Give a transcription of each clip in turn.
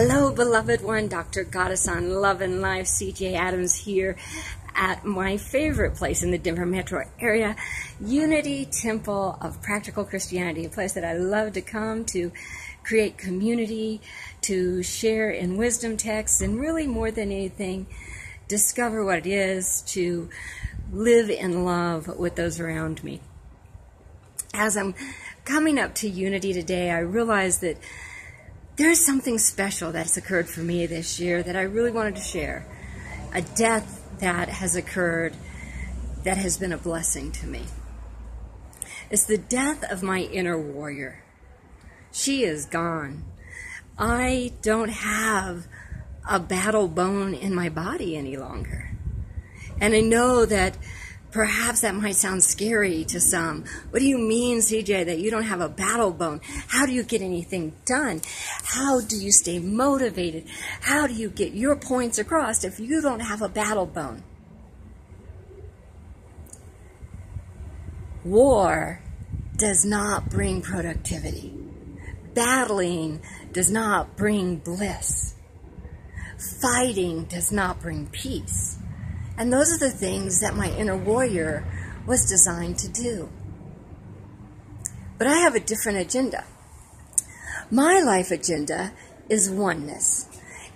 Hello, beloved one. Dr. Goddess on Love and Life, CeeJay Adams here at my favorite place in the Denver metro area, Unity Temple of Practical Christianity, a place that I love to come to create community, to share in wisdom texts, and really more than anything, discover what it is to live in love with those around me. As I'm coming up to Unity today, I realized that there's something special that's occurred for me this year that I really wanted to share. A death that has occurred that has been a blessing to me. It's the death of my inner warrior. She is gone. I don't have a battle bone in my body any longer. And I know that perhaps that might sound scary to some. What do you mean, CeeJay, that you don't have a battle bone? How do you get anything done? How do you stay motivated? How do you get your points across if you don't have a battle bone? War does not bring productivity. Battling does not bring bliss. Fighting does not bring peace. And those are the things that my inner warrior was designed to do. But I have a different agenda. My life agenda is oneness,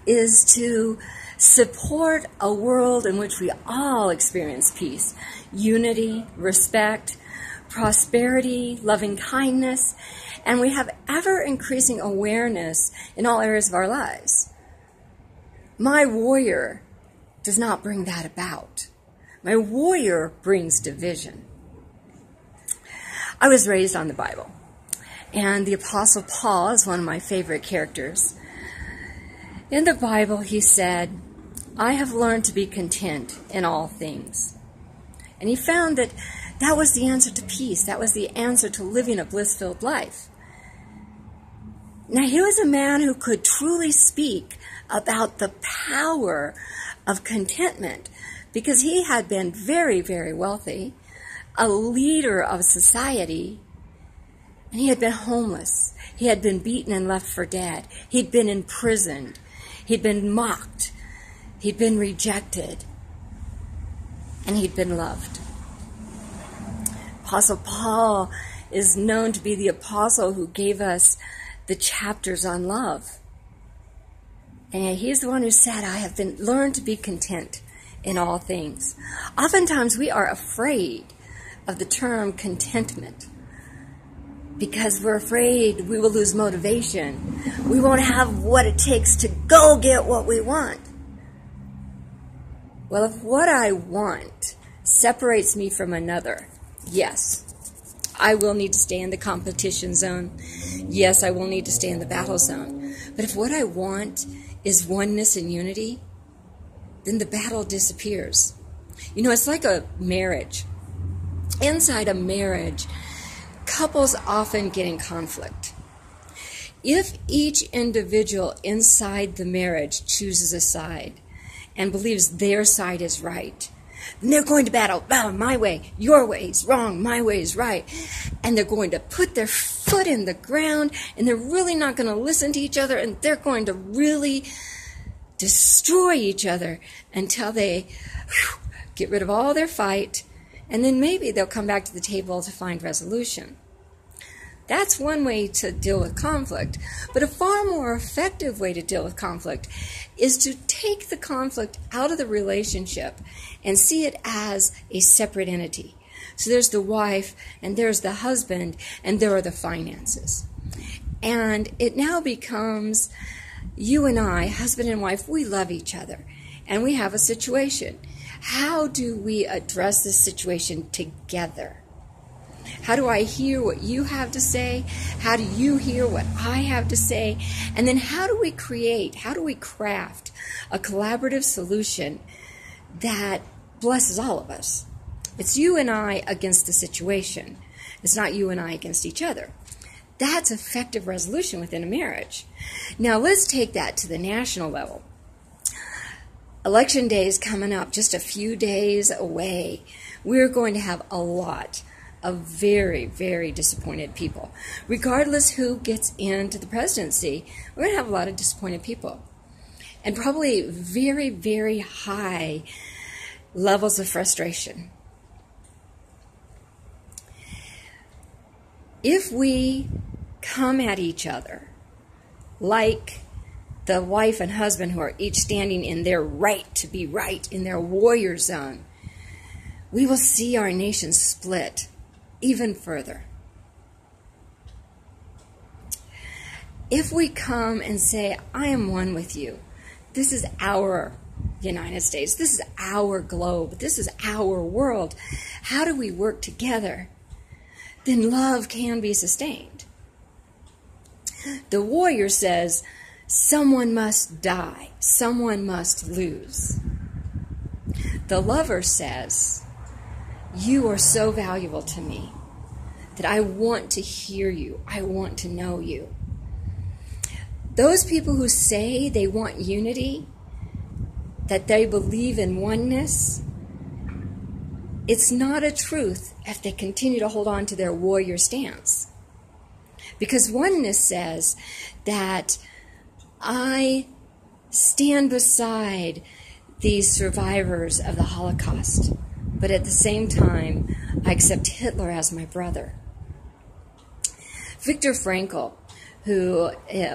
is to support a world in which we all experience peace, unity, respect, prosperity, loving kindness, and we have ever-increasing awareness in all areas of our lives. My warrior does not bring that about. My warrior brings division. I was raised on the Bible, and the Apostle Paul is one of my favorite characters. In the Bible, he said, "I have learned to be content in all things." And he found that that was the answer to peace. That was the answer to living a bliss-filled life. Now, he was a man who could truly speak about the power of contentment, because he had been very, very wealthy, a leader of society, and he had been homeless. He had been beaten and left for dead. He'd been imprisoned. He'd been mocked. He'd been rejected. And he'd been loved. Apostle Paul is known to be the apostle who gave us the chapters on love. And he's the one who said, "I have learned to be content in all things." Oftentimes we are afraid of the term contentment because we're afraid we will lose motivation. We won't have what it takes to go get what we want. Well, if what I want separates me from another, yes, I will need to stay in the competition zone. Yes, I will need to stay in the battle zone. But if what I want is oneness and unity, then the battle disappears. You know, it's like a marriage. Inside a marriage, couples often get in conflict. If each individual inside the marriage chooses a side and believes their side is right, then they're going to battle my way, your way is wrong, my way is right. And they're going to put their foot in the ground, and they're really not going to listen to each other, and they're going to really destroy each other until they get rid of all their fight, and then maybe they'll come back to the table to find resolution. That's one way to deal with conflict. But a far more effective way to deal with conflict is to take the conflict out of the relationship and see it as a separate entity. So there's the wife, and there's the husband, and there are the finances. And it now becomes you and I, husband and wife, we love each other, and we have a situation. How do we address this situation together? How do I hear what you have to say? How do you hear what I have to say? And then how do we craft a collaborative solution that blesses all of us? It's you and I against the situation. It's not you and I against each other. That's effective resolution within a marriage. Now let's take that to the national level. Election day is coming up, just a few days away. We're going to have a lot of very, very disappointed people. Regardless who gets into the presidency, we're going to have a lot of disappointed people. And probably very, very high levels of frustration. If we come at each other like the wife and husband who are each standing in their right to be right, in their warrior zone, we will see our nation split even further. If we come and say, I am one with you, this is our United States, this is our globe, this is our world, how do we work together? Then love can be sustained. The warrior says, someone must die, someone must lose. The lover says, you are so valuable to me that I want to hear you, I want to know you. Those people who say they want unity, that they believe in oneness, it's not a truth if they continue to hold on to their warrior stance. Because oneness says that I stand beside these survivors of the Holocaust, but at the same time, I accept Hitler as my brother. Viktor Frankl, who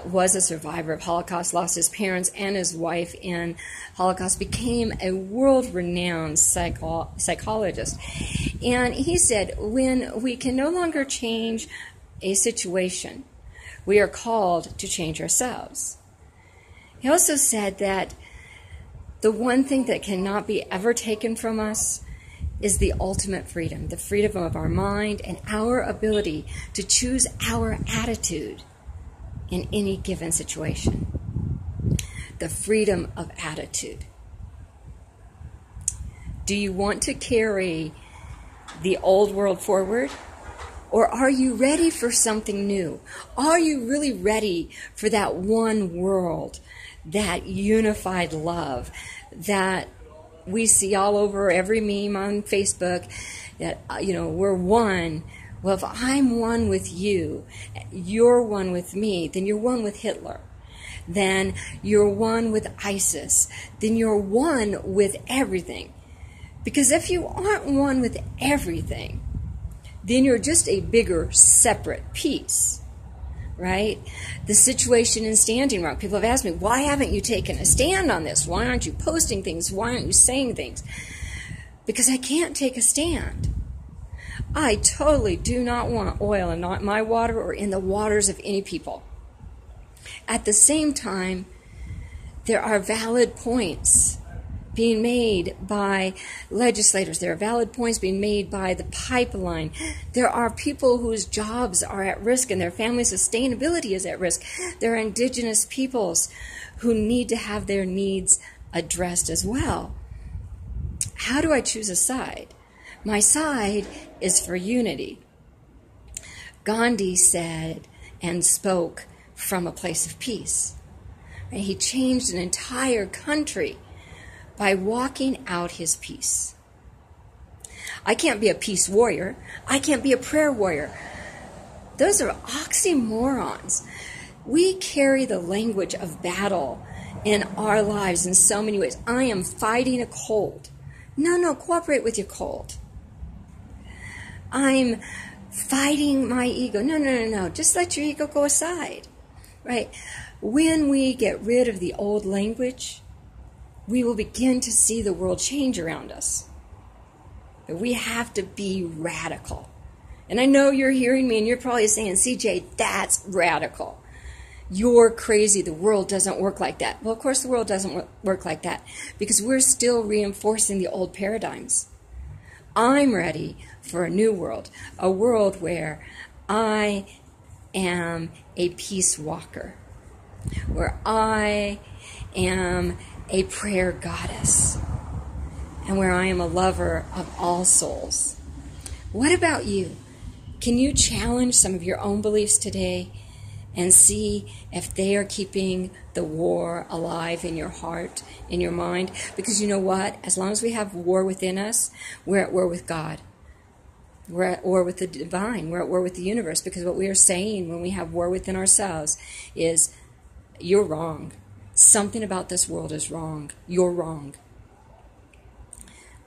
was a survivor of Holocaust, lost his parents and his wife in Holocaust, became a world-renowned psychologist. And he said, when we can no longer change a situation, we are called to change ourselves. He also said that the one thing that cannot be ever taken from us is the ultimate freedom, the freedom of our mind and our ability to choose our attitude in any given situation. The freedom of attitude. Do you want to carry the old world forward? Or are you ready for something new? Are you really ready for that one world, that unified love that we see all over every meme on Facebook, that, we're one. Well, if I'm one with you, you're one with me, then you're one with Hitler. Then you're one with ISIS. Then you're one with everything. Because if you aren't one with everything, then you're just a bigger, separate piece, right? The situation in Standing Rock. People have asked me, why haven't you taken a stand on this? Why aren't you posting things? Why aren't you saying things? Because I can't take a stand. I totally do not want oil in my water or in the waters of any people. At the same time, there are valid points being made by legislators. There are valid points being made by the pipeline. There are people whose jobs are at risk and their family sustainability is at risk. There are indigenous peoples who need to have their needs addressed as well. How do I choose a side? My side is for unity. Gandhi said and spoke from a place of peace. And he changed an entire country by walking out his peace. I can't be a peace warrior. I can't be a prayer warrior. Those are oxymorons. We carry the language of battle in our lives in so many ways. I am fighting a cold. No, cooperate with your cold. I'm fighting my ego. No. Just let your ego go aside, right? When we get rid of the old language, we will begin to see the world change around us. But we have to be radical. And I know you're hearing me and you're probably saying, CeeJay, that's radical. You're crazy. The world doesn't work like that. Well, of course the world doesn't work like that because we're still reinforcing the old paradigms. I'm ready for a new world, a world where I am a peace walker, where I am a prayer goddess, and where I am a lover of all souls. What about you? Can you challenge some of your own beliefs today and see if they are keeping the war alive in your heart, in your mind? Because you know what? As long as we have war within us, we're at war with God. We're at war with the divine. We're at war with the universe, because what we are saying when we have war within ourselves is, you're wrong. Something about this world is wrong. You're wrong.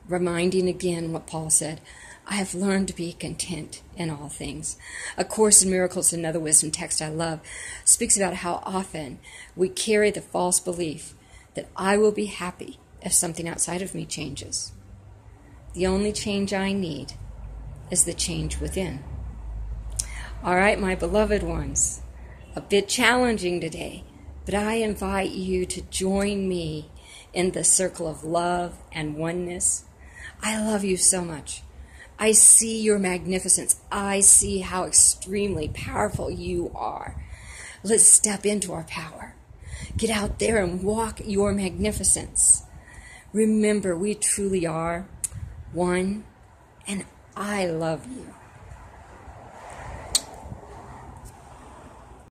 Reminding again what Paul said, I have learned to be content in all things. A Course in Miracles, another wisdom text I love, speaks about how often we carry the false belief that I will be happy if something outside of me changes. The only change I need is the change within. All right, my beloved ones, a bit challenging today, but I invite you to join me in the circle of love and oneness. I love you so much. I see your magnificence. I see how extremely powerful you are. Let's step into our power. Get out there and walk your magnificence. Remember, we truly are one, and I love you.